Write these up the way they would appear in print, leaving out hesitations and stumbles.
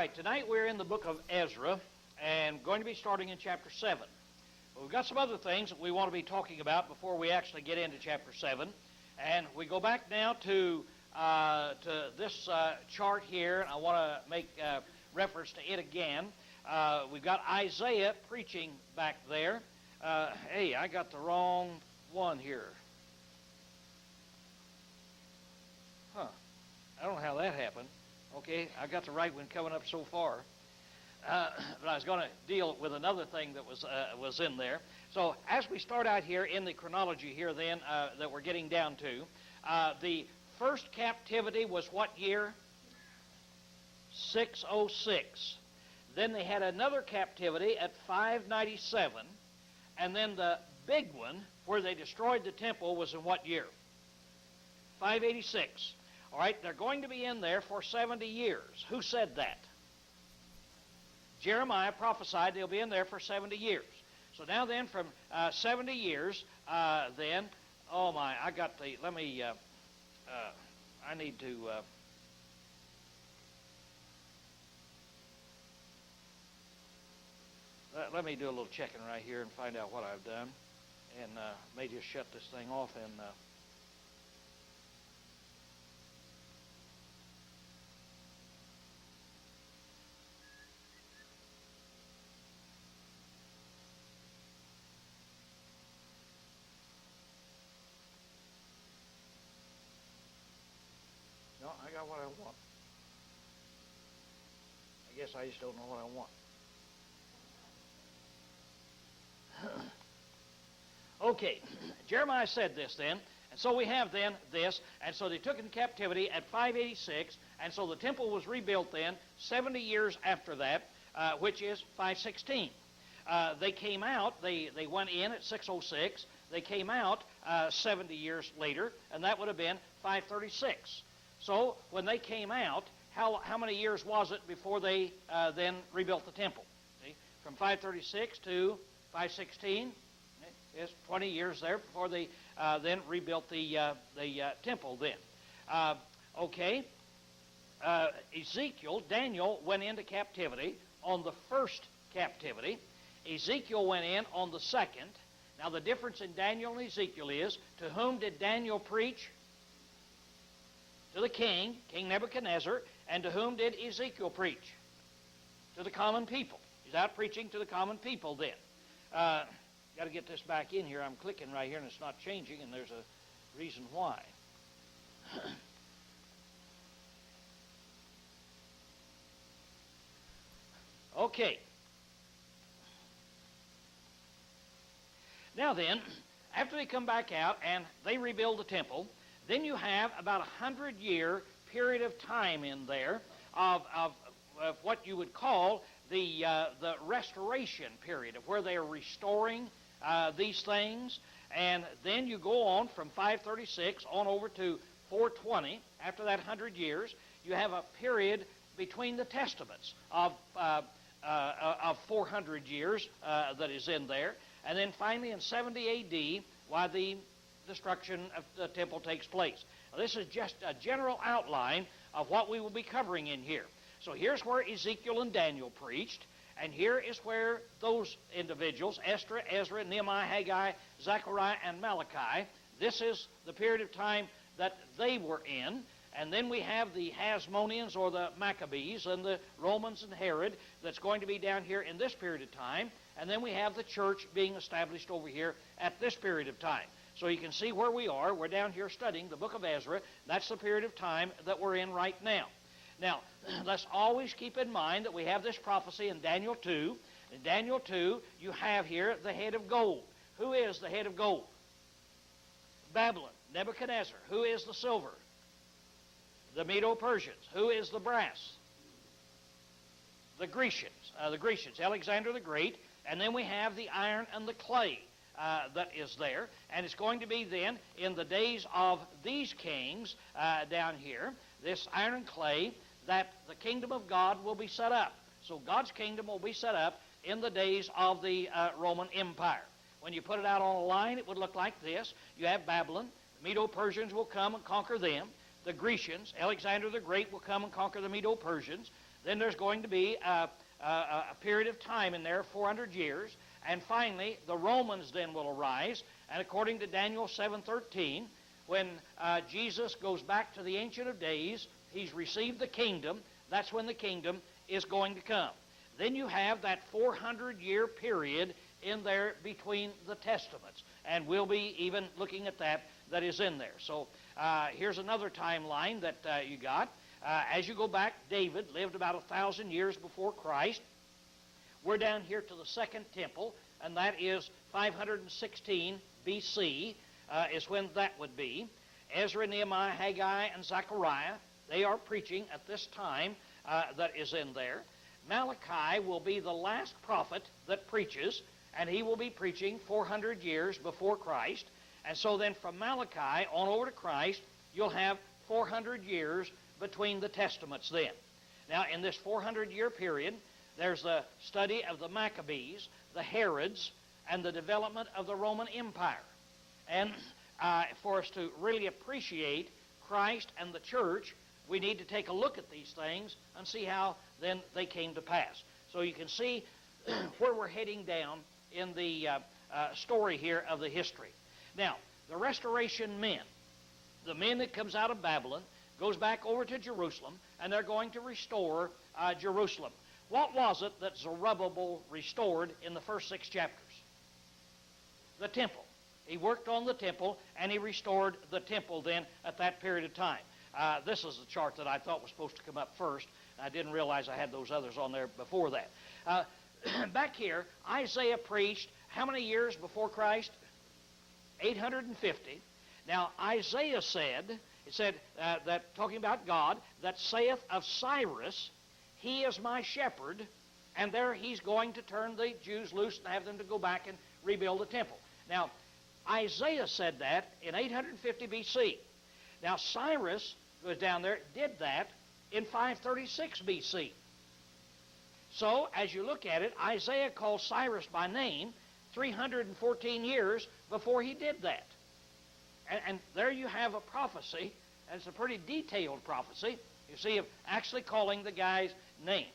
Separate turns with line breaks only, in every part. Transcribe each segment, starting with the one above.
right, tonight we're in the book of Ezra and going to be starting in chapter 7. But we've got some other things that we want to be talking about before we actually get into chapter 7. And we go back now to this chart here, and I want to make reference to it again. We've got Isaiah preaching back there. Hey, I got the wrong one here. I don't know how that happened. Okay, I got the right one coming up so far. But I was going to deal with another thing that was in there. So as we start out here in the chronology here then that we're getting down to, the first captivity was what year? 606. Then they had another captivity at 597. And then the big one where they destroyed the temple was in what year? 586. All right, they're going to be in there for 70 years. Who said that? Jeremiah prophesied they'll be in there for 70 years. So now then from 70 years, then, oh my, I got the, let me, I need to, let me do a little checking right here and find out what I've done. And may just shut this thing off and... No, I got what I want. I guess I just don't know what I want. Okay, Jeremiah said this then, and so we have then this, and so they took in captivity at 586, and so the temple was rebuilt then 70 years after that, which is 516. They came out, they went in at 606, they came out 70 years later, and that would have been 536. So when they came out, how many years was it before they then rebuilt the temple? See? From 536 to 516, it's 20 years there before they then rebuilt the temple then. Okay, Daniel went into captivity on the first captivity. Ezekiel went in on the second. Now the difference in Daniel and Ezekiel is, to whom did Daniel preach? To the king, King Nebuchadnezzar, and to whom did Ezekiel preach? To the common people. He's out preaching to the common people then. Got to get this back in here. I'm clicking right here and it's not changing, and there's a reason why. Okay. Now then, after they come back out and they rebuild the temple, then you have about 100-year period of time in there of what you would call the restoration period, of where they are restoring these things. And then you go on from 536 on over to 420. After that 100 years, you have a period between the testaments of 400 years that is in there. And then finally in 70 A.D., why the destruction of the temple takes place. Now, this is just a general outline of what we will be covering in here. So here's where Ezekiel and Daniel preached, and here is where those individuals, Esther, Ezra, Nehemiah, Haggai, Zechariah, and Malachi, this is the period of time that they were in. And then we have the Hasmoneans or the Maccabees and the Romans and Herod that's going to be down here in this period of time. And then we have the church being established over here at this period of time. So you can see where we are. We're down here studying the book of Ezra. That's the period of time that we're in right now. Now, let's always keep in mind that we have this prophecy in Daniel 2. In Daniel 2, you have here the head of gold. Who is the head of gold? Babylon, Nebuchadnezzar. Who is the silver? The Medo-Persians. Who is the brass? The Grecians. Alexander the Great. And then we have the iron and the clay that is there. And it's going to be then in the days of these kings down here, this iron and clay, that the kingdom of God will be set up. So God's kingdom will be set up in the days of the Roman Empire. When you put it out on a line, it would look like this. You have Babylon. The Medo-Persians will come and conquer them. the Grecians. Alexander the Great will come and conquer the Medo-Persians. Then there's going to be a period of time in there, 400 years. And finally, the Romans then will arise. And according to Daniel 7:13, when Jesus goes back to the Ancient of Days, he's received the kingdom. That's when the kingdom is going to come. Then you have that 400-year period in there between the Testaments. And we'll be even looking at that is in there. So here's another timeline that you got. As you go back, David lived about 1,000 years before Christ. We're down here to the Second Temple, and that is 516 B.C. Is when that would be. Ezra, Nehemiah, Haggai, and Zechariah, they are preaching at this time that is in there. Malachi will be the last prophet that preaches, and he will be preaching 400 years before Christ. And so then from Malachi on over to Christ, you'll have 400 years between the Testaments then. Now, in this 400-year period, there's the study of the Maccabees, the Herods, and the development of the Roman Empire. And for us to really appreciate Christ and the church, we need to take a look at these things and see how then they came to pass. So you can see where we're heading down in the story here of the history. Now, the restoration men, the men that comes out of Babylon, goes back over to Jerusalem, and they're going to restore Jerusalem. What was it that Zerubbabel restored in the first 6 chapters? The temple. He worked on the temple, and he restored the temple then at that period of time. This is the chart that I thought was supposed to come up first. I didn't realize I had those others on there before that. Back here, Isaiah preached how many years before Christ? 850. Now, Isaiah said, that talking about God, that saith of Cyrus, he is my shepherd, and there he's going to turn the Jews loose and have them to go back and rebuild the temple. Now, Isaiah said that in 850 B.C. Now, Cyrus, who was down there, did that in 536 B.C. So, as you look at it, Isaiah calls Cyrus by name 314 years before he did that. And there you have a prophecy, and it's a pretty detailed prophecy, you see, of actually calling the guy's name.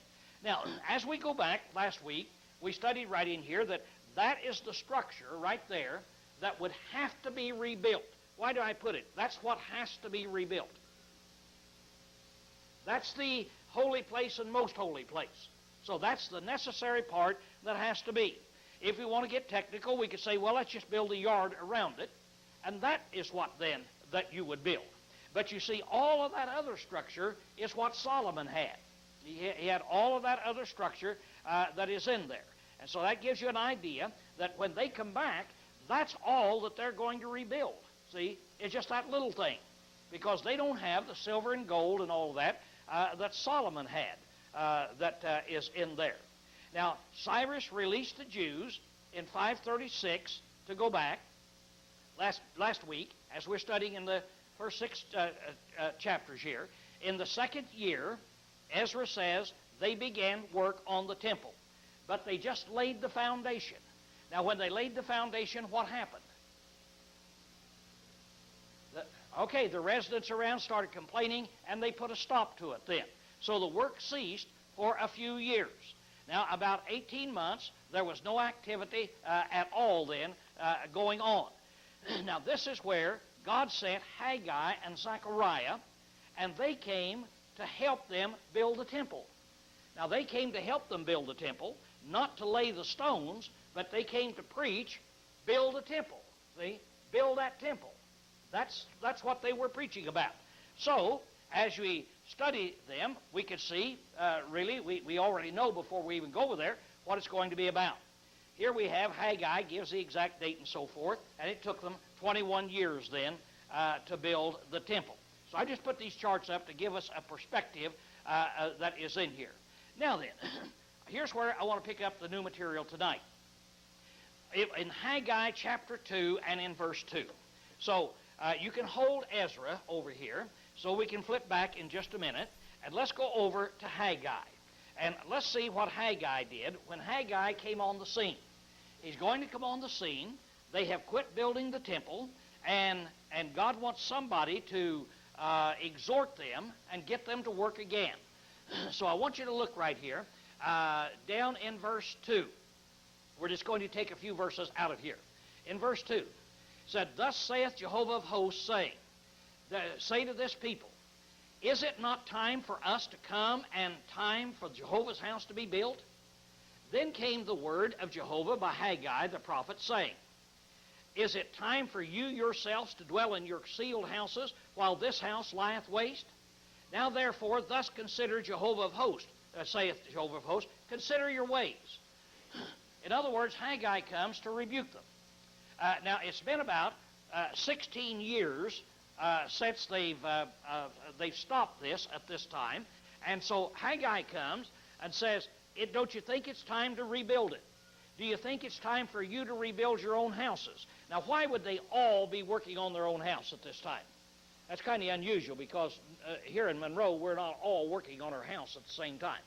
Now, as we go back last week, we studied right in here that is the structure right there that would have to be rebuilt. Why do I put it? That's what has to be rebuilt. That's the holy place and most holy place. So that's the necessary part that has to be. If we want to get technical, we could say, well, let's just build a yard around it, and that is what then that you would build. But you see, all of that other structure is what Solomon had. He had all of that other structure that is in there. And so that gives you an idea that when they come back, that's all that they're going to rebuild. See, it's just that little thing. Because they don't have the silver and gold and all of that that Solomon had that is in there. Now, Cyrus released the Jews in 536 to go back. Last week, as we're studying in the first 6 chapters here, in the second year, Ezra says they began work on the temple. But they just laid the foundation. Now, when they laid the foundation, what happened? The residents around started complaining, and they put a stop to it then. So the work ceased for a few years. Now, about 18 months, there was no activity at all then going on. Now, this is where God sent Haggai and Zechariah, and they came to help them build the temple. Now, they came to help them build the temple, not to lay the stones, but they came to preach, build a temple. See? Build that temple. That's what they were preaching about. So, as we study them, we could see, really, we already know before we even go over there, what it's going to be about. Here we have Haggai, gives the exact date and so forth, and it took them 21 years then to build the temple. So I just put these charts up to give us a perspective that is in here. Now then, here's where I want to pick up the new material tonight. In Haggai chapter 2 and in verse 2. So you can hold Ezra over here, so we can flip back in just a minute, and let's go over to Haggai. And let's see what Haggai did when Haggai came on the scene. He's going to come on the scene. They have quit building the temple, and God wants somebody to exhort them and get them to work again. So I want you to look right here, down in verse 2. We're just going to take a few verses out of here. In verse 2, it said, Thus saith Jehovah of hosts, saying, say to this people, Is it not time for us to come and time for Jehovah's house to be built? Then came the word of Jehovah by Haggai the prophet, saying, Is it time for you yourselves to dwell in your sealed houses, while this house lieth waste? Now therefore thus consider Jehovah of hosts, saith Jehovah of hosts, consider your ways. In other words, Haggai comes to rebuke them. Now it's been about 16 years since they've stopped this at this time, and so Haggai comes and says, don't you think it's time to rebuild it? Do you think it's time for you to rebuild your own houses? Now, why would they all be working on their own house at this time? That's kind of unusual, because here in Monroe, we're not all working on our house at the same time.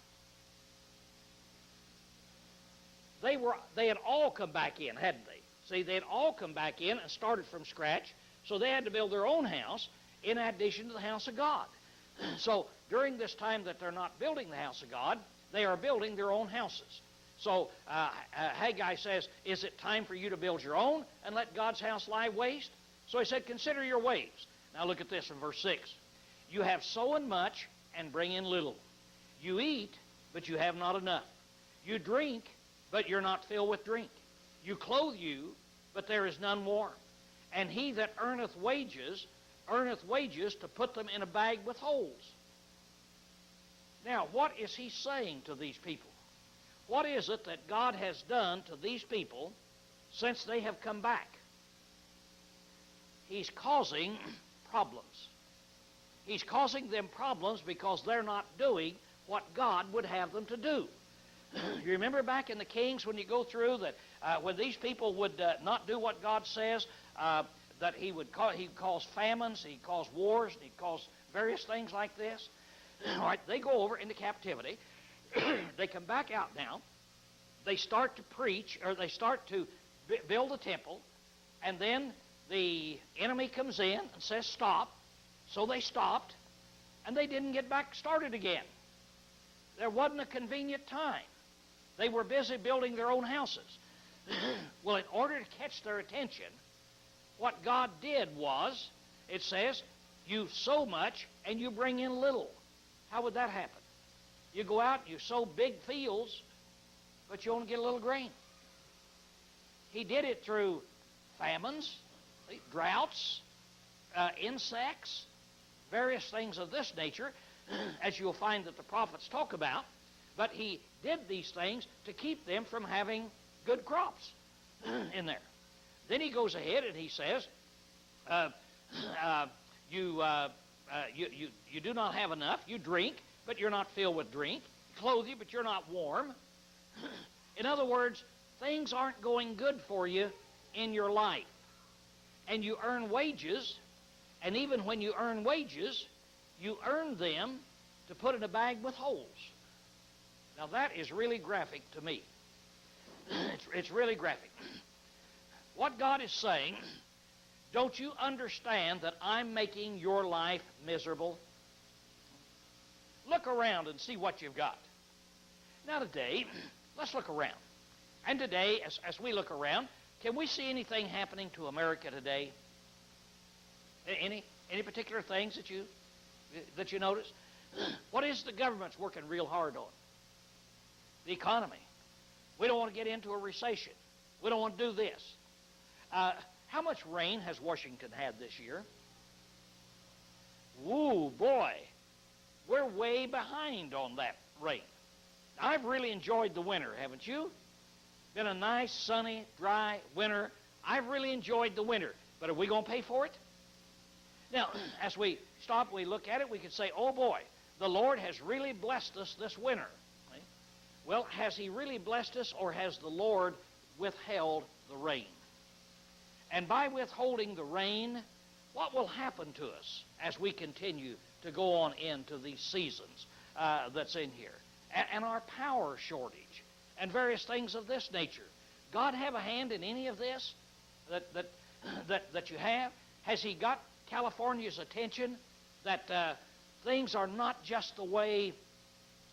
They had all come back in, hadn't they? See, they had all come back in and started from scratch, so they had to build their own house in addition to the house of God. So during this time that they're not building the house of God, they are building their own houses. So Haggai says, is it time for you to build your own and let God's house lie waste? So he said, consider your ways. Now look at this in verse 6. You have sown much and bring in little. You eat, but you have not enough. You drink, but you're not filled with drink. You clothe you, but there is none warm. And he that earneth wages to put them in a bag with holes. Now, what is he saying to these people? What is it that God has done to these people since they have come back? He's causing problems. He's causing them problems because they're not doing what God would have them to do. You remember back in the Kings when you go through that when these people would not do what God says, that he'd cause famines, he'd cause wars, he'd cause various things like this. All right, they go over into captivity. They come back out now. They start to preach, or they start to build the temple, and then the enemy comes in and says stop. So they stopped, and they didn't get back started again. There wasn't a convenient time. They were busy building their own houses. Well, in order to catch their attention, what God did was, it says, you sow much and you bring in little. How would that happen? You go out and you sow big fields, but you only get a little grain. He did it through famines, droughts, insects, various things of this nature, as you'll find that the prophets talk about. But he did these things to keep them from having good crops in there. Then he goes ahead and he says, you do not have enough. You drink, but you're not filled with drink. You clothe you, but you're not warm. In other words, things aren't going good for you in your life. And you earn wages, and even when you earn wages, you earn them to put in a bag with holes. Now that is really graphic to me. It's really graphic. What God is saying, don't you understand that I'm making your life miserable? Look around and see what you've got. Now today, let's look around. And today, as we look around, can we see anything happening to America today? Any particular things that you notice? What is the government's working real hard on? The economy. We don't want to get into a recession. We don't want to do this. How much rain has Washington had this year? Woo, boy. We're way behind on that rain. I've really enjoyed the winter, haven't you? Been a nice, sunny, dry winter. I've really enjoyed the winter. But are we going to pay for it? Now, as we stop, we look at it, we could say, oh boy, the Lord has really blessed us this winter. Right? Well, has he really blessed us, or has the Lord withheld the rain? And by withholding the rain, what will happen to us as we continue to go on into these seasons that's in here? And our power shortage and various things of this nature. God have a hand in any of this that you have? Has he got California's attention that things are not just the way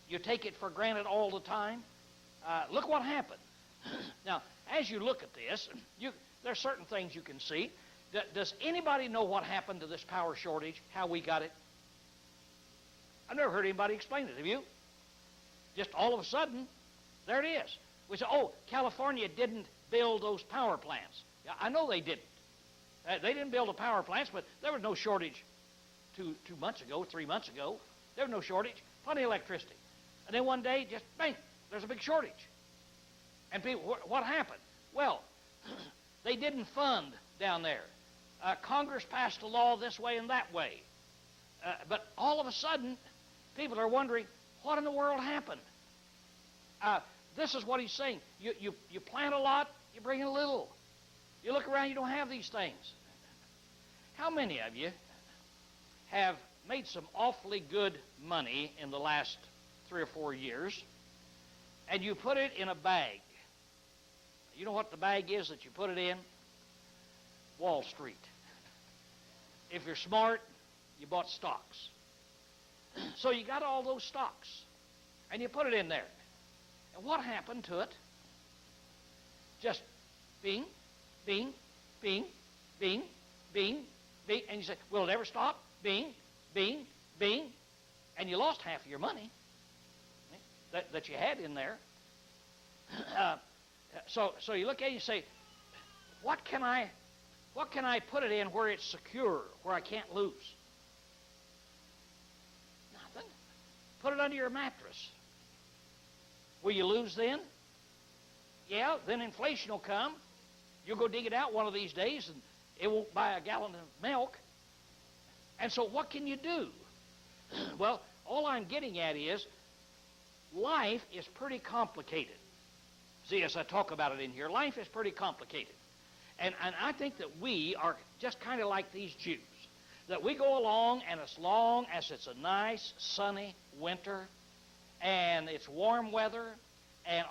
you take it for granted all the time. Look what happened. Now, as you look at this, there are certain things you can see. Does anybody know what happened to this power shortage, how we got it? I've never heard anybody explain it. Have you? Just all of a sudden, there it is. We say, oh, California didn't build those power plants. Yeah, I know they didn't. They didn't build the power plants, but there was no shortage 2 months ago, 3 months ago. There was no shortage. Plenty of electricity. And then one day, just bang, there's a big shortage. And people, what happened? Well, they didn't fund down there. Congress passed a law this way and that way. But all of a sudden, people are wondering, what in the world happened? This is what he's saying. You plant a lot, you bring in a little. You look around, you don't have these things. How many of you have made some awfully good money in the last 3 or 4 years, and you put it in a bag? You know what the bag is that you put it in? Wall Street. If you're smart, you bought stocks. So you got all those stocks, and you put it in there. And what happened to it? Just bing, bing, bing, bing, bing, bing, and you say, will it ever stop? Bing, bing, bing, and you lost half of your money that you had in there. So you look at it and you say, what can I put it in where it's secure, where I can't lose? Nothing. Put it under your mattress. Will you lose then? Yeah, then inflation will come. You'll go dig it out one of these days, and it won't buy a gallon of milk. And so what can you do? Well, all I'm getting at is life is pretty complicated. See, as I talk about it in here, life is pretty complicated. And I think that we are just kind of like these Jews, that we go along, and as long as it's a nice, sunny winter, and it's warm weather, and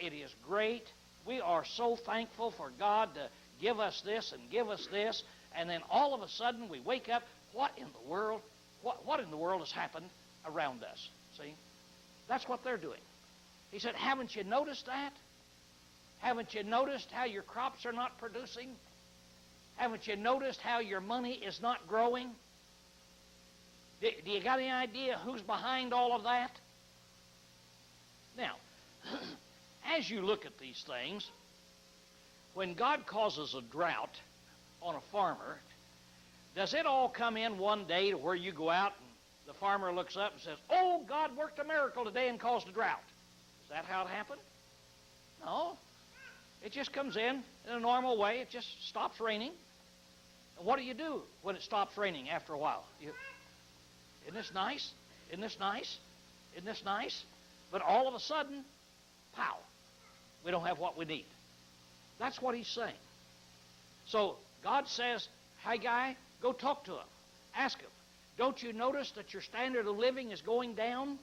it is great, we are so thankful for God to give us this and give us this, and then all of a sudden we wake up, what in the world has happened around us? See? That's what they're doing. He said, haven't you noticed that? Haven't you noticed how your crops are not producing? Haven't you noticed how your money is not growing? Do you got any idea who's behind all of that? Now, as you look at these things, when God causes a drought on a farmer, does it all come in one day to where you go out and the farmer looks up and says, oh, God worked a miracle today and caused a drought? Is that how it happened? No. It just comes in a normal way. It just stops raining. And what do you do when it stops raining after a while? Isn't this nice? Isn't this nice? Isn't this nice? But all of a sudden, pow, we don't have what we need. That's what he's saying. So God says, hey, guy, go talk to him. Ask him, don't you notice that your standard of living is going down?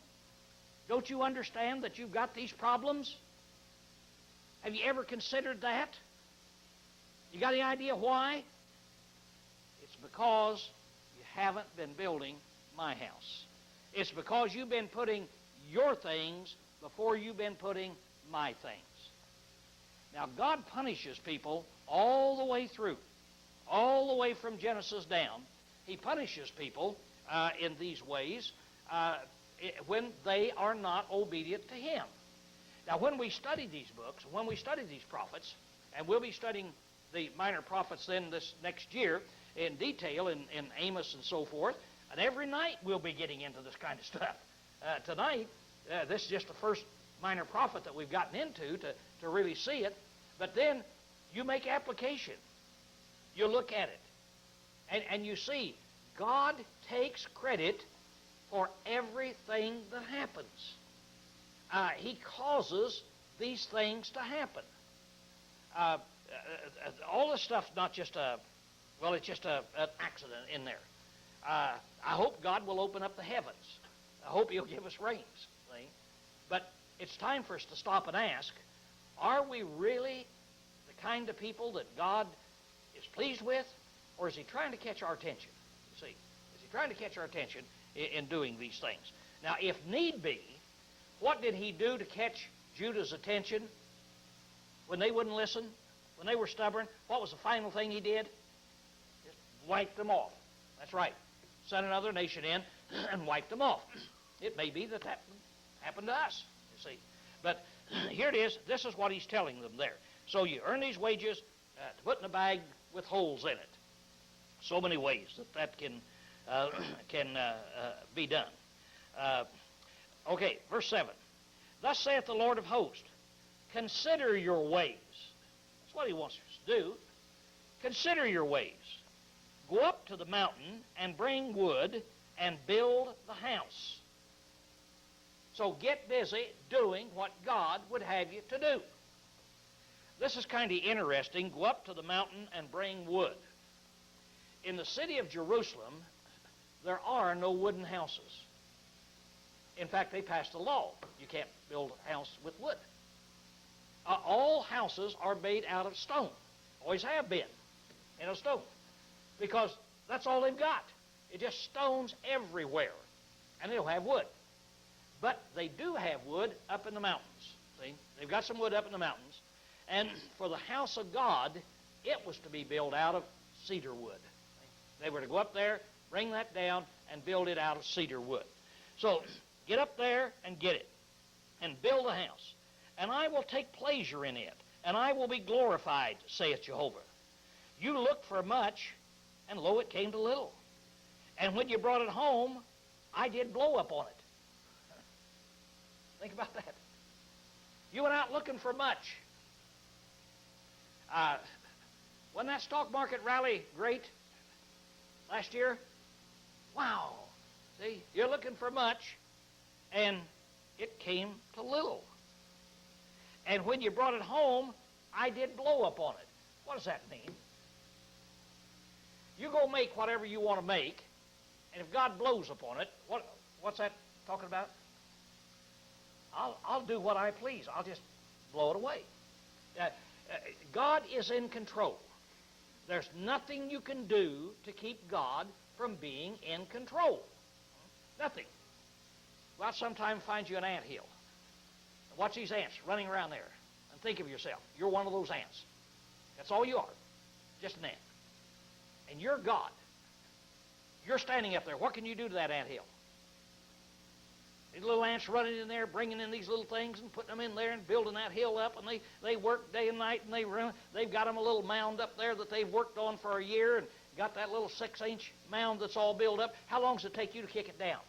Don't you understand that you've got these problems? Have you ever considered that? You got any idea why? It's because you haven't been building my house. It's because you've been putting your things before you've been putting my things. Now, God punishes people all the way through, all the way from Genesis down. He punishes people in these ways when they are not obedient to Him. Now, when we study these books, when we study these prophets, and we'll be studying the minor prophets then this next year in detail in Amos and so forth, and every night we'll be getting into this kind of stuff. Tonight, this is just the first minor prophet that we've gotten into to really see it. But then you make application. You look at it. And you see, God takes credit for everything that happens. He causes these things to happen. All this stuff's not just it's just an accident in there. I hope God will open up the heavens. I hope He'll give us rains. See? But it's time for us to stop and ask, are we really the kind of people that God is pleased with, or is He trying to catch our attention? You see, is He trying to catch our attention in doing these things. Now, if need be, what did he do to catch Judah's attention when they wouldn't listen, when they were stubborn? What was the final thing he did? Just wiped them off. That's right. Sent another nation in and wiped them off. It may be that happened to us, you see. But here it is. This is what he's telling them there. So you earn these wages to put in a bag with holes in it. So many ways that can be done. Okay, verse 7. Thus saith the Lord of hosts, consider your ways. That's what he wants us to do. Consider your ways. Go up to the mountain and bring wood and build the house. So get busy doing what God would have you to do. This is kind of interesting. Go up to the mountain and bring wood. In the city of Jerusalem, there are no wooden houses. In fact, they passed a law. You can't build a house with wood. All houses are made out of stone. Always have been, out of stone. Because that's all they've got. It's just stones everywhere. And they don't have wood. But they do have wood up in the mountains. See? They've got some wood up in the mountains. And for the house of God, it was to be built out of cedar wood. They were to go up there, bring that down, and build it out of cedar wood. So get up there and get it, and build a house. And I will take pleasure in it, and I will be glorified, saith Jehovah. You looked for much, and lo, it came to little. And when you brought it home, I did blow up on it. Think about that. You went out looking for much. Wasn't that stock market rally great last year? Wow. See, you're looking for much, and it came to little. And when you brought it home, I did blow up on it. What does that mean? You go make whatever you want to make, and if God blows upon it, what's that talking about? I'll do what I please. I'll just blow it away. God is in control. There's nothing you can do to keep God from being in control. Nothing. Go out sometime and find you an anthill. Watch these ants running around there. And think of yourself. You're one of those ants. That's all you are. Just an ant. And you're God. You're standing up there. What can you do to that anthill? These little ants running in there, bringing in these little things and putting them in there and building that hill up, and they work day and night, and they've got them a little mound up there that they've worked on for a year and got that little 6-inch mound that's all built up. How long does it take you to kick it down?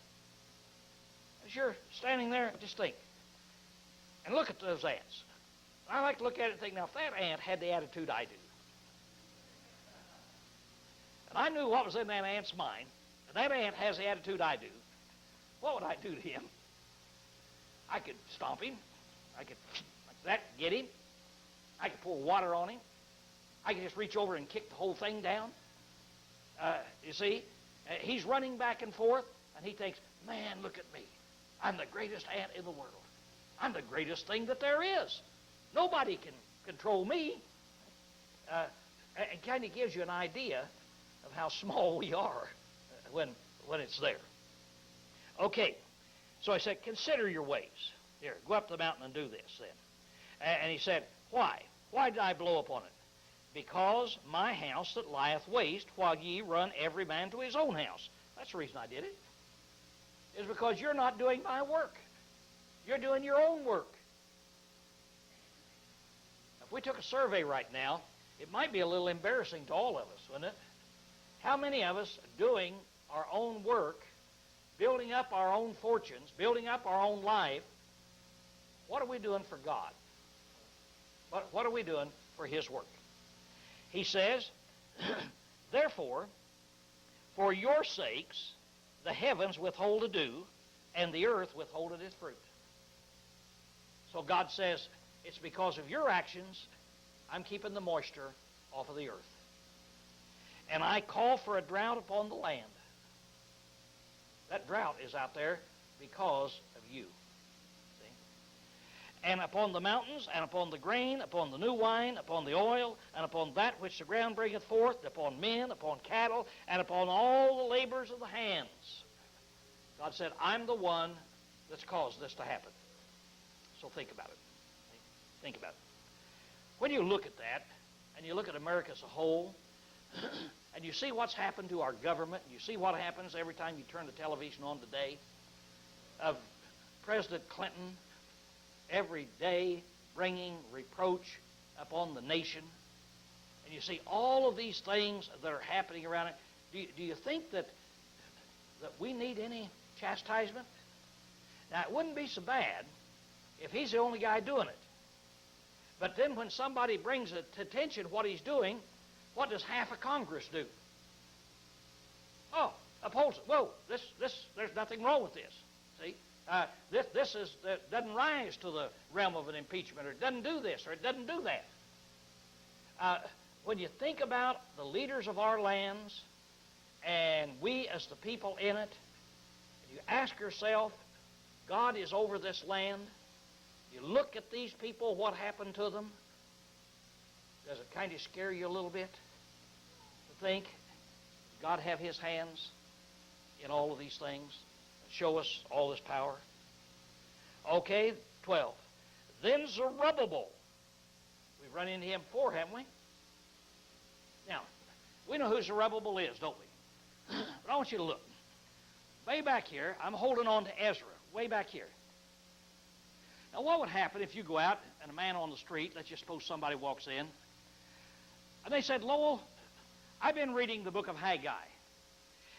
As you're standing there, just think. And look at those ants. I like to look at it and think, now, if that ant had the attitude I do, and I knew what was in that ant's mind, and that ant has the attitude I do, what would I do to him? I could stomp him. I could, like that, get him. I could pour water on him. I could just reach over and kick the whole thing down. You see, he's running back and forth, and he thinks, man, look at me. I'm the greatest ant in the world. I'm the greatest thing that there is. Nobody can control me. It kind of gives you an idea of how small we are when it's there. Okay, so I said, consider your ways. Here, go up the mountain and do this then. And he said, why? Why did I blow upon it? Because my house that lieth waste, while ye run every man to his own house. That's the reason I did it. Is because you're not doing my work. You're doing your own work. If we took a survey right now, it might be a little embarrassing to all of us, wouldn't it? How many of us are doing our own work, building up our own fortunes, building up our own life? What are we doing for God? What are we doing for His work? He says, therefore, for your sakes, the heavens withhold a dew, and the earth withholdeth its fruit. So God says, it's because of your actions, I'm keeping the moisture off of the earth. And I call for a drought upon the land. That drought is out there because of you. See? and upon the mountains, and upon the grain, upon the new wine, upon the oil, and upon that which the ground bringeth forth, upon men, upon cattle, and upon all the labors of the hands. God said, I'm the one that's caused this to happen. So think about it. Think about it. When you look at that, and you look at America as a whole, and you see what's happened to our government, you see what happens every time you turn the television on today, of President Clinton every day bringing reproach upon the nation, and you see all of these things that are happening around it, do you think that we need any chastisement? Now, it wouldn't be so bad if he's the only guy doing it. But then when somebody brings it to attention what he's doing, what does half of Congress do? Oh, oppose it. Whoa, there's nothing wrong with this. See? This doesn't rise to the realm of an impeachment, or it doesn't do this, or it doesn't do that. When you think about the leaders of our lands, and we as the people in it, you ask yourself, God is over this land. You look at these people, what happened to them. Does it kind of scare you a little bit to think God have His hands in all of these things? Show us all this power. Okay, 12. Then Zerubbabel. We've run into him before, haven't we? Now, we know who Zerubbabel is, don't we? But I want you to look. Way back here, I'm holding on to Ezra, way back here. Now, what would happen if you go out and a man on the street, let's just suppose somebody walks in, and they said, Lowell, I've been reading the book of Haggai.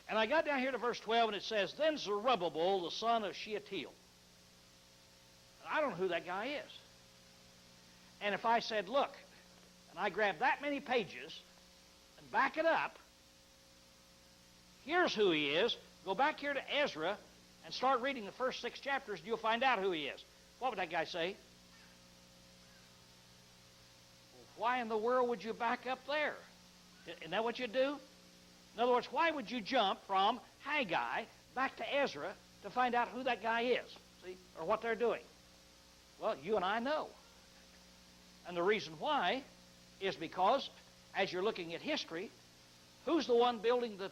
And I got down here to verse 12, and it says, Then Zerubbabel, the son of Shealtiel. I don't know who that guy is. And if I said, look, and I grab that many pages and back it up, here's who he is. Go back here to Ezra and start reading the first 6 chapters, and you'll find out who he is. What would that guy say? Why in the world would you back up there? Isn't that what you do? In other words, why would you jump from Haggai back to Ezra to find out who that guy is, see, or what they're doing? Well, you and I know. And the reason why is because, as you're looking at history, who's the one building the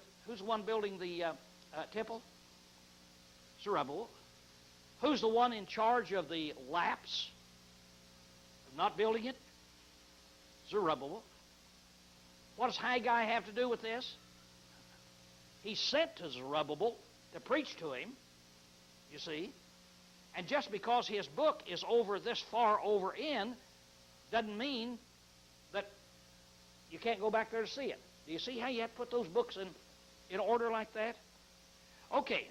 temple? Zerubbabel. Who's the one in charge of the lapse of not building it? Zerubbabel. What does Haggai have to do with this? He's sent to Zerubbabel to preach to him, you see. And just because his book is over this far over in doesn't mean that you can't go back there to see it. Do you see how you have to put those books in order like that? Okay,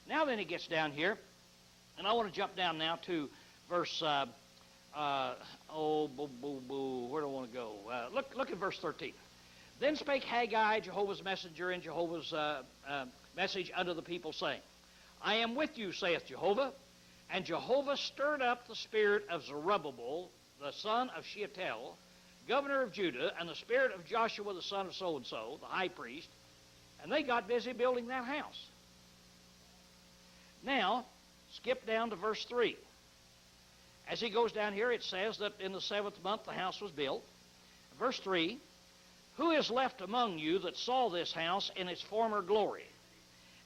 now then he gets down here, and I want to jump down now to verse, where do I want to go? Look at verse 13. Then spake Haggai, Jehovah's messenger, in Jehovah's message unto the people, saying, I am with you, saith Jehovah. And Jehovah stirred up the spirit of Zerubbabel, the son of Shealtiel, governor of Judah, and the spirit of Joshua, the son of so-and-so, the high priest, and they got busy building that house. Now, skip down to verse 3. As he goes down here, it says that in the 7th month the house was built. Verse 3, Who is left among you that saw this house in its former glory?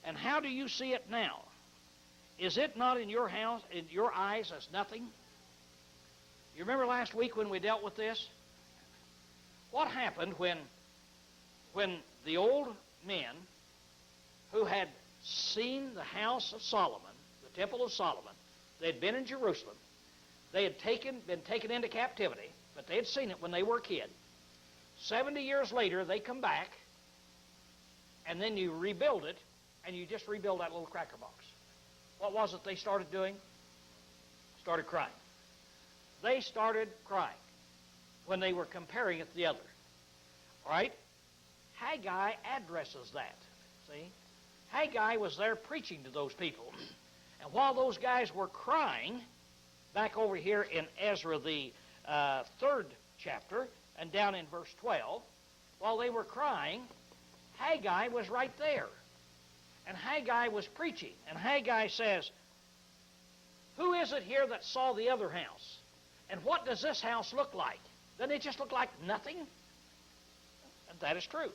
And how do you see it now? Is it not in your house, in your eyes, as nothing? You remember last week when we dealt with this? What happened when the old men who had seen the house of Solomon, the temple of Solomon, they'd been in Jerusalem, they had been taken into captivity, but they had seen it when they were a kid. 70 years later, they come back, and then you rebuild it, and you just rebuild that little cracker box. What was it they started doing? Started crying. They started crying when they were comparing it to the other. All right? Haggai addresses that. See? Haggai was there preaching to those people. And while those guys were crying, back over here in Ezra, the 3rd chapter, and down in verse 12, while they were crying, Haggai was right there. And Haggai was preaching. And Haggai says, Who is it here that saw the other house? And what does this house look like? Doesn't it just look like nothing? And that is true.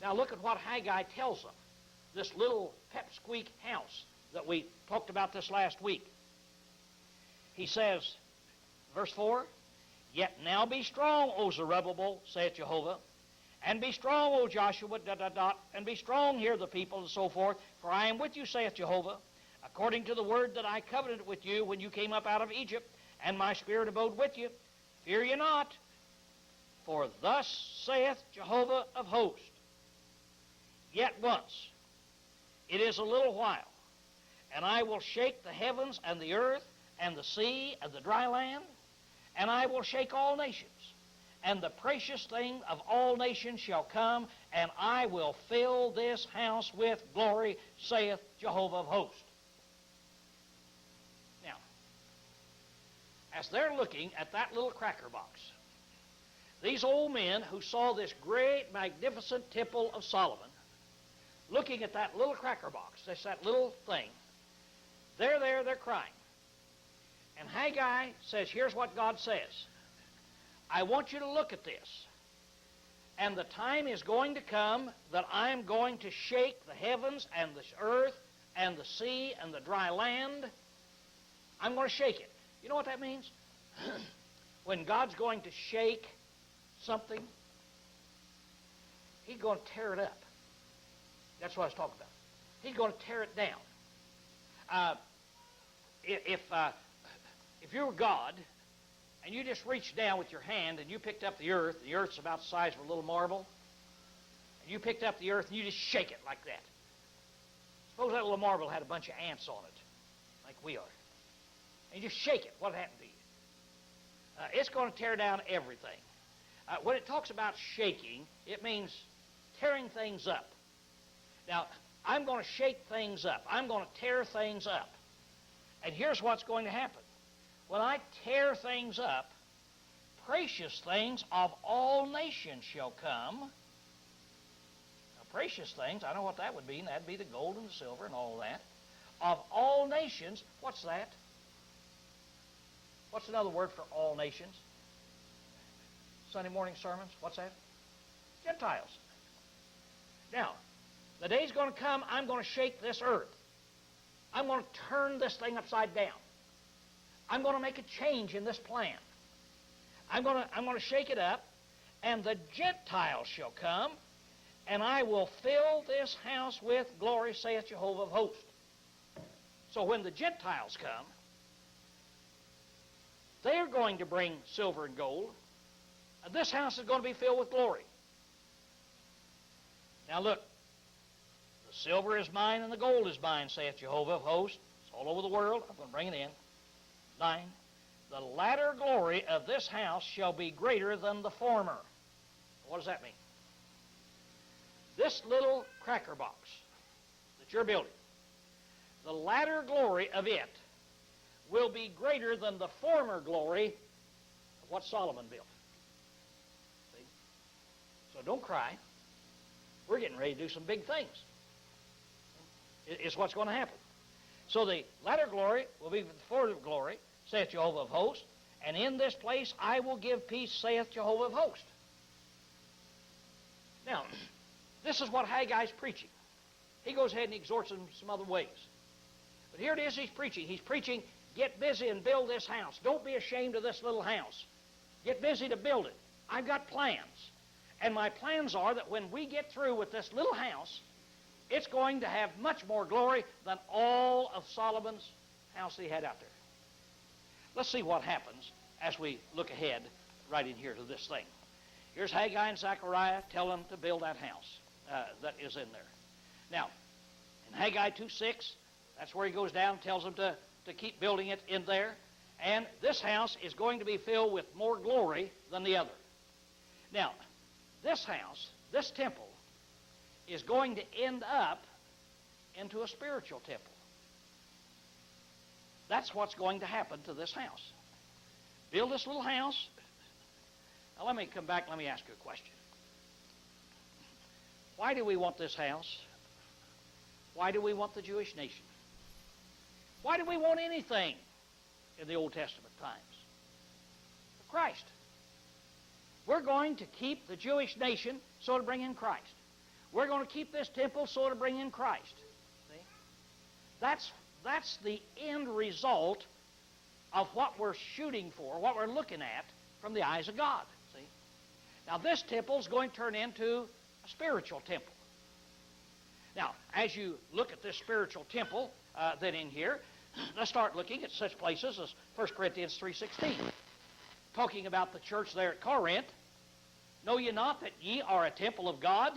Now look at what Haggai tells them. This little pipsqueak house that we talked about this last week. He says, verse 4, Yet now be strong, O Zerubbabel, saith Jehovah, and be strong, O Joshua, and be strong, hear the people, and so forth, for I am with you, saith Jehovah, according to the word that I covenanted with you when you came up out of Egypt, and my spirit abode with you. Fear ye not, for thus saith Jehovah of hosts, Yet once, it is a little while, and I will shake the heavens and the earth and the sea and the dry land, and I will shake all nations, and the precious thing of all nations shall come, and I will fill this house with glory, saith Jehovah of hosts. Now, as they're looking at that little cracker box, these old men who saw this great, magnificent temple of Solomon, looking at that little cracker box, that's that little thing, they're there, they're crying. And Haggai says, here's what God says. I want you to look at this. And the time is going to come that I'm going to shake the heavens and the earth and the sea and the dry land. I'm going to shake it. You know what that means? When God's going to shake something, He's going to tear it up. That's what I was talking about. He's going to tear it down. If you were God, and you just reached down with your hand and you picked up the earth's about the size of a little marble, and you picked up the earth and you just shake it like that. Suppose that little marble had a bunch of ants on it, like we are. And you just shake it. What happened to you? It's going to tear down everything. When it talks about shaking, it means tearing things up. Now, I'm going to shake things up. I'm going to tear things up. And here's what's going to happen. When I tear things up, precious things of all nations shall come. Now, precious things, I know what that would mean. That'd be the gold and the silver and all that. Of all nations, what's that? What's another word for all nations? Sunday morning sermons, what's that? Gentiles. Now, the day's going to come, I'm going to shake this earth. I'm going to turn this thing upside down. I'm going to make a change in this plan. I'm going to shake it up, and the Gentiles shall come, and I will fill this house with glory, saith Jehovah of hosts. So when the Gentiles come, they're going to bring silver and gold, and this house is going to be filled with glory. Now look, the silver is mine and the gold is mine, saith Jehovah of hosts. It's all over the world. I'm going to bring it in. 9. The latter glory of this house shall be greater than the former. What does that mean? This little cracker box that you're building, the latter glory of it will be greater than the former glory of what Solomon built. See? So don't cry. We're getting ready to do some big things. It's what's going to happen. So the latter glory will be the former glory, saith Jehovah of hosts, and in this place I will give peace, saith Jehovah of hosts. Now, this is what Haggai's preaching. He goes ahead and exhorts them some other ways. But here it is he's preaching. He's preaching, get busy and build this house. Don't be ashamed of this little house. Get busy to build it. I've got plans. And my plans are that when we get through with this little house, it's going to have much more glory than all of Solomon's house that he had out there. Let's see what happens as we look ahead right in here to this thing. Here's Haggai and Zechariah tell them to build that house that is in there. Now, in Haggai 2:6, that's where he goes down and tells them to keep building it in there. And this house is going to be filled with more glory than the other. Now, this house, this temple, is going to end up into a spiritual temple. That's what's going to happen to this house. Build this little house. Now let me come back, let me ask you a question. Why do we want this house? Why do we want the Jewish nation? Why did we want anything in the Old Testament times? For Christ. We're going to keep the Jewish nation so to bring in Christ. We're going to keep this temple so to bring in Christ. See? That's the end result of what we're shooting for, what we're looking at from the eyes of God. See? Now this temple is going to turn into a spiritual temple. Now, as you look at this spiritual temple then in here, let's start looking at such places as 1 Corinthians 3:16. Talking about the church there at Corinth. Know ye not that ye are a temple of God?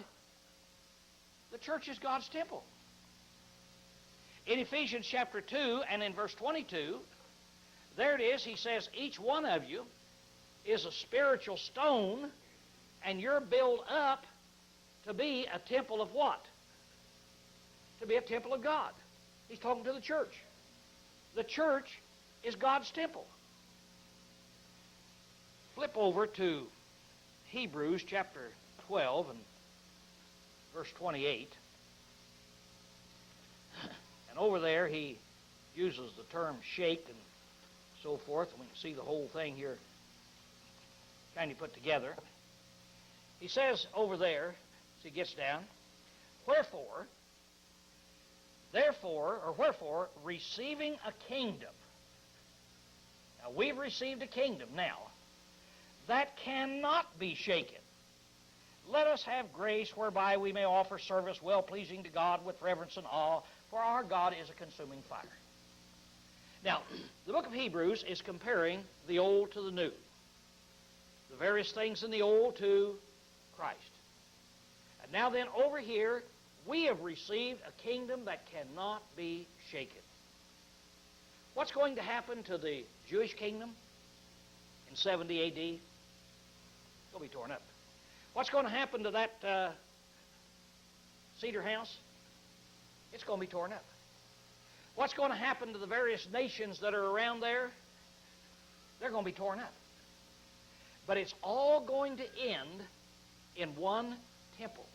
The church is God's temple. In Ephesians chapter 2 and in verse 22, there it is, he says, each one of you is a spiritual stone, and you're built up to be a temple of what? To be a temple of God. He's talking to the church. The church is God's temple. Flip over to Hebrews chapter 12 and verse 28. And over there he uses the term shake and so forth. And we can see the whole thing here kind of put together. He says over there, as he gets down, wherefore, receiving a kingdom. Now, we've received a kingdom now that cannot be shaken. Let us have grace whereby we may offer service well-pleasing to God with reverence and awe, for our God is a consuming fire. Now, the book of Hebrews is comparing the Old to the New. The various things in the Old to Christ. And now then, over here, we have received a kingdom that cannot be shaken. What's going to happen to the Jewish kingdom in 70 A.D.? It's going to be torn up. What's going to happen to that cedar house? It's going to be torn up. What's going to happen to the various nations that are around there? They're going to be torn up. But it's all going to end in one temple.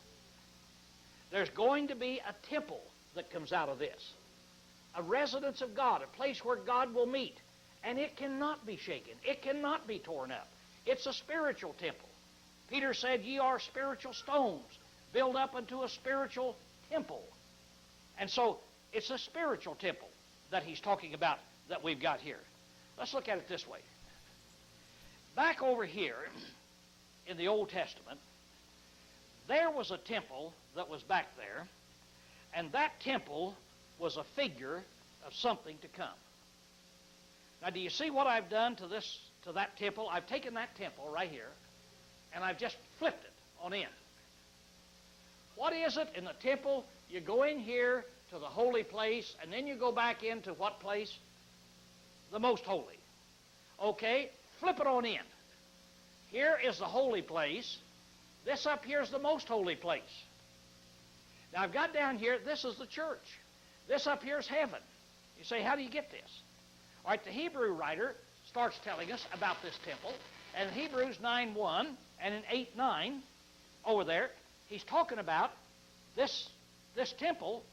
There's going to be a temple that comes out of this. A residence of God, a place where God will meet. And it cannot be shaken. It cannot be torn up. It's a spiritual temple. Peter said, ye are spiritual stones, built up into a spiritual temple. And so, it's a spiritual temple that he's talking about that we've got here. Let's look at it this way. Back over here in the Old Testament, there was a temple that was back there, and that temple was a figure of something to come. Now, do you see what I've done to that temple? I've taken that temple right here, and I've just flipped it on in. What is it in the temple? You go in here to the holy place, and then you go back into what place? The most holy. Okay, flip it on in. Here is the holy place. This up here is the most holy place. Now, I've got down here, this is the church. This up here is heaven. You say, how do you get this? All right, the Hebrew writer starts telling us about this temple. And in Hebrews 9:1 and in 8:9, over there, he's talking about this temple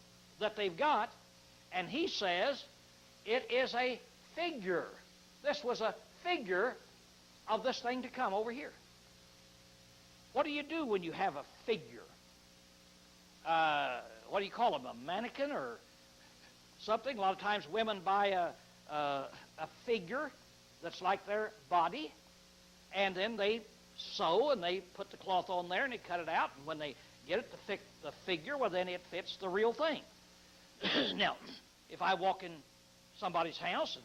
that they've got, and he says it is a figure. This was a figure of this thing to come over here. What do you do when you have a figure? What do you call them, a mannequin or something? A lot of times women buy a figure that's like their body, and then they sew and they put the cloth on there and they cut it out, and when they get it to fit the figure, well, then it fits the real thing. Now, if I walk in somebody's house and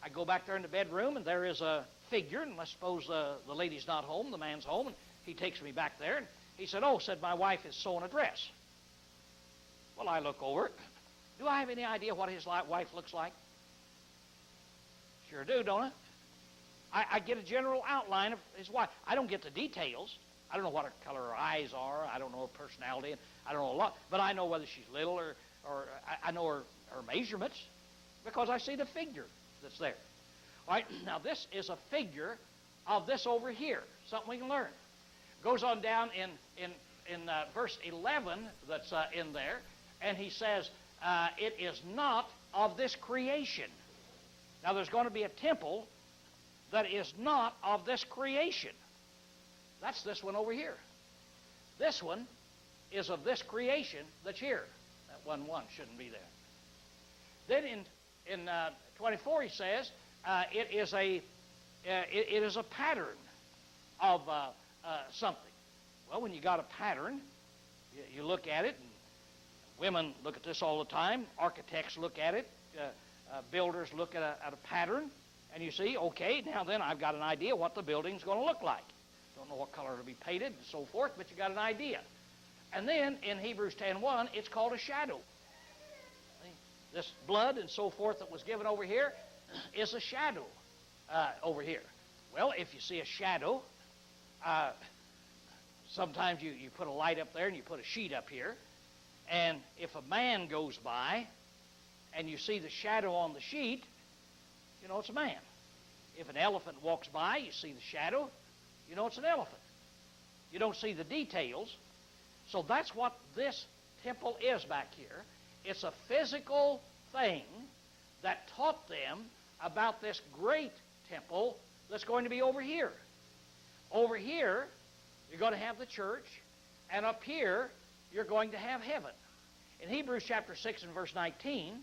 I go back there in the bedroom and there is a figure, and let's suppose the lady's not home, the man's home, and he takes me back there, and he said, my wife is sewing a dress. Well, I look over. Do I have any idea what his wife looks like? Sure do, don't I? I get a general outline of his wife. I don't get the details. I don't know what her color her eyes are. I don't know her personality. I don't know a lot. But I know whether she's little or I know her measurements because I see the figure that's there. All right, now this is a figure of this over here, something we can learn. Goes on down in verse 11 that's in there, and he says, it is not of this creation. Now there's going to be a temple that is not of this creation. That's this one over here. This one is of this creation that's here. That 1:1 shouldn't be there. Then in 24 he says it is a pattern of something. Well, when you got a pattern, you look at it, and women look at this all the time. Architects look at it. Builders look at a pattern, and you see, okay, now then I've got an idea what the building's going to look like. Don't know what color it'll be painted and so forth, but you got an idea. And then in Hebrews 10:1, it's called a shadow. This blood and so forth that was given over here is a shadow over here. Well, if you see a shadow, sometimes you put a light up there and you put a sheet up here, and if a man goes by and you see the shadow on the sheet, you know it's a man. If an elephant walks by, you see the shadow, you know it's an elephant. You don't see the details. So that's what this temple is back here. It's a physical thing that taught them about this great temple that's going to be over here. Over here, you're going to have the church, and up here, you're going to have heaven. In Hebrews chapter 6 and verse 19,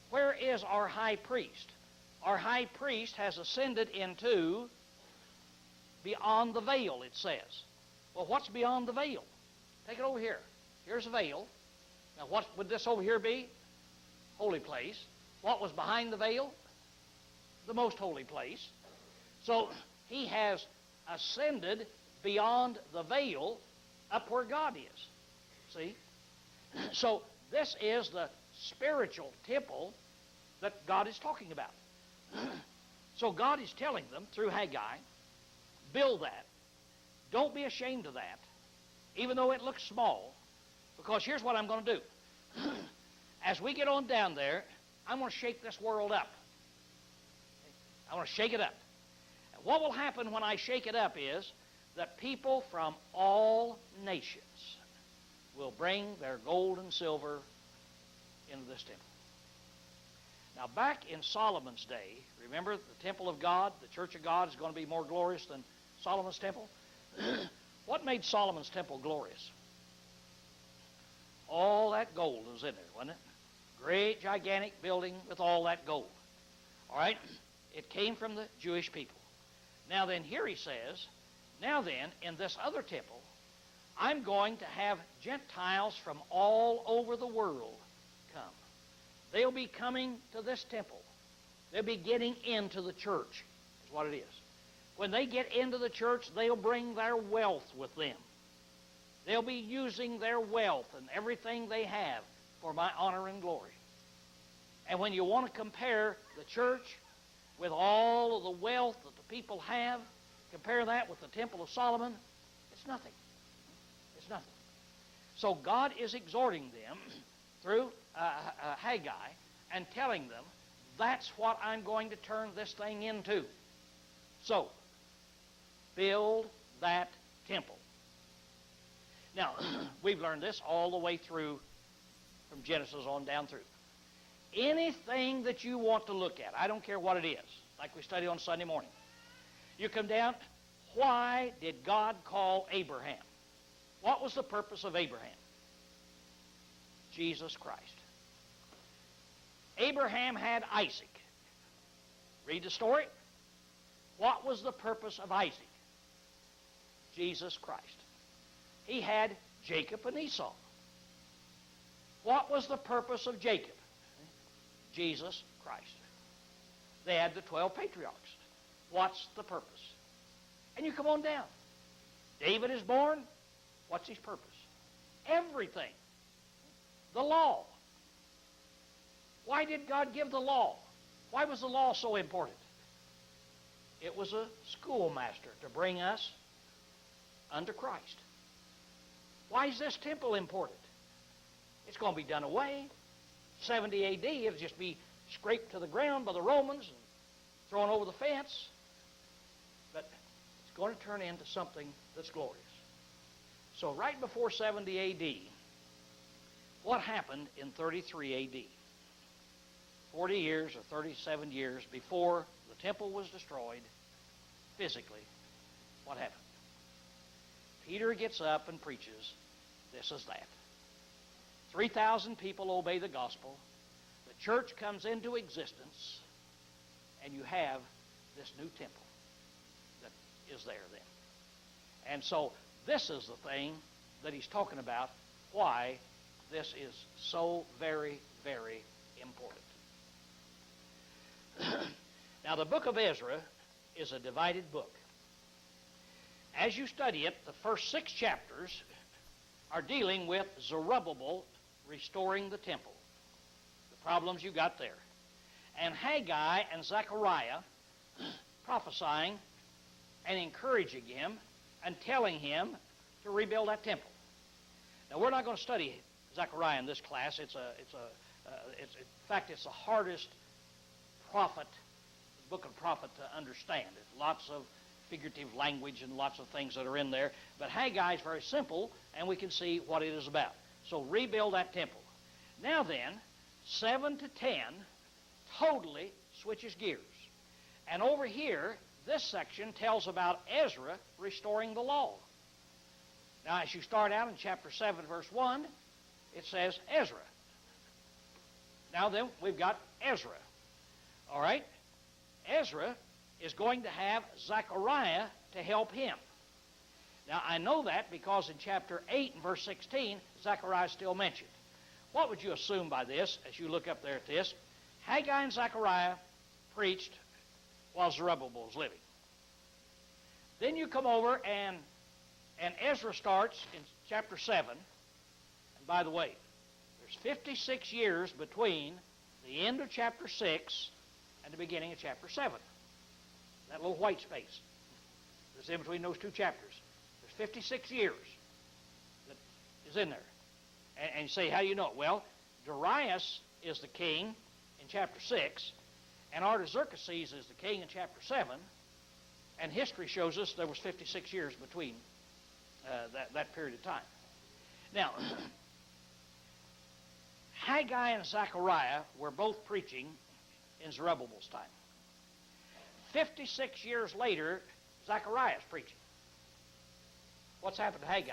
where is our high priest? Our high priest has ascended into beyond the veil, it says. Well, what's beyond the veil? Take it over here. Here's a veil. Now, what would this over here be? Holy place. What was behind the veil? The most holy place. So, he has ascended beyond the veil up where God is. See? So, this is the spiritual temple that God is talking about. So, God is telling them through Haggai, build that. Don't be ashamed of that, even though it looks small, because here's what I'm going to do. As we get on down there, I'm going to shake this world up. I want to shake it up. And what will happen when I shake it up is that people from all nations will bring their gold and silver into this temple. Now, back in Solomon's day, remember the temple of God, the church of God is going to be more glorious than Solomon's temple? What made Solomon's temple glorious? All that gold was in there, wasn't it? Great, gigantic building with all that gold. All right? It came from the Jewish people. Now then, here he says, now then, in this other temple, I'm going to have Gentiles from all over the world come. They'll be coming to this temple. They'll be getting into the church, is what it is. When they get into the church, they'll bring their wealth with them. They'll be using their wealth and everything they have for my honor and glory. And when you want to compare the church with all of the wealth that the people have, compare that with the Temple of Solomon, it's nothing. It's nothing. So God is exhorting them through Haggai and telling them, that's what I'm going to turn this thing into. So, build that temple. Now, we've learned this all the way through, from Genesis on down through. Anything that you want to look at, I don't care what it is, like we studied on Sunday morning. You come down, why did God call Abraham? What was the purpose of Abraham? Jesus Christ. Abraham had Isaac. Read the story. What was the purpose of Isaac? Jesus Christ. He had Jacob and Esau. What was the purpose of Jacob? Jesus Christ. They had the 12 patriarchs. What's the purpose? And you come on down. David is born. What's his purpose? Everything. The law. Why did God give the law? Why was the law so important? It was a schoolmaster to bring us unto Christ. Why is this temple important? It's going to be done away. 70 A.D., it'll just be scraped to the ground by the Romans and thrown over the fence. But it's going to turn into something that's glorious. So right before 70 A.D., what happened in 33 A.D.? 40 years or 37 years before the temple was destroyed physically, what happened? Peter gets up and preaches, this is that. 3,000 people obey the gospel. The church comes into existence, and you have this new temple that is there then. And so this is the thing that he's talking about, why this is so very, very important. Now, the book of Ezra is a divided book. As you study it, the first 6 chapters are dealing with Zerubbabel restoring the temple, the problems you got there, and Haggai and Zechariah prophesying and encouraging him and telling him to rebuild that temple. Now, we're not going to study Zechariah in this class. In fact, it's the hardest book of prophet to understand. It's lots of figurative language and lots of things that are in there. But Haggai is very simple, and we can see what it is about. So rebuild that temple. Now then, 7 to 10 totally switches gears. And over here, this section tells about Ezra restoring the law. Now, as you start out in chapter 7, verse 1, it says Ezra. Now then, we've got Ezra. All right? Ezra is going to have Zechariah to help him. Now, I know that because in chapter 8 and verse 16, Zechariah is still mentioned. What would you assume by this as you look up there at this? Haggai and Zechariah preached while Zerubbabel was living. Then you come over and Ezra starts in chapter 7. And by the way, there's 56 years between the end of chapter 6 and the beginning of chapter 7. That little white space that's in between those 2 chapters. There's 56 years that is in there. And you say, how do you know it? Well, Darius is the king in chapter 6, and Artaxerxes is the king in chapter 7, and history shows us there was 56 years between that period of time. Now, Haggai and Zechariah were both preaching in Zerubbabel's time. 56 years later, Zechariah is preaching. What's happened to Haggai?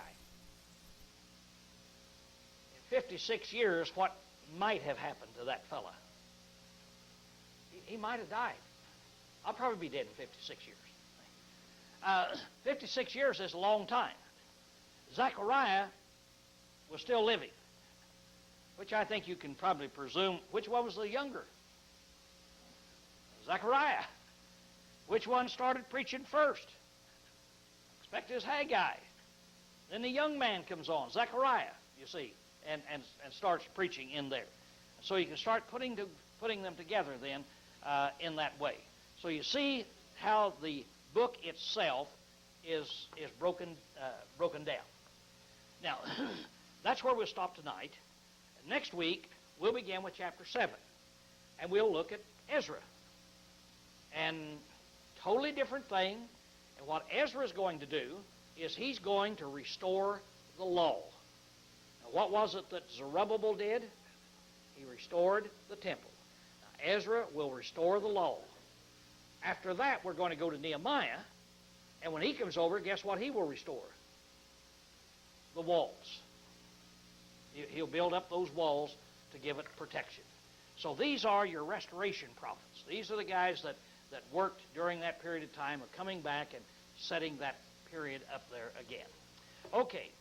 In 56 years, what might have happened to that fella? He might have died. I'll probably be dead in 56 years. 56 years is a long time. Zechariah was still living, which I think you can probably presume. Which one was the younger? Zechariah. Which one started preaching first? Expect it's Haggai. Then the young man comes on, Zechariah, you see, and starts preaching in there. So you can start putting them together then in that way. So you see how the book itself is broken down. Now, that's where we'll stop tonight. Next week, we'll begin with chapter 7, and we'll look at Ezra. And totally different thing. And what Ezra is going to do is he's going to restore the law. Now, what was it that Zerubbabel did? He restored the temple. Now, Ezra will restore the law. After that, we're going to go to Nehemiah, and when he comes over, guess what he will restore? The walls. He'll build up those walls to give it protection. So these are your restoration prophets. These are the guys that worked during that period of time of coming back and setting that period up there again. Okay,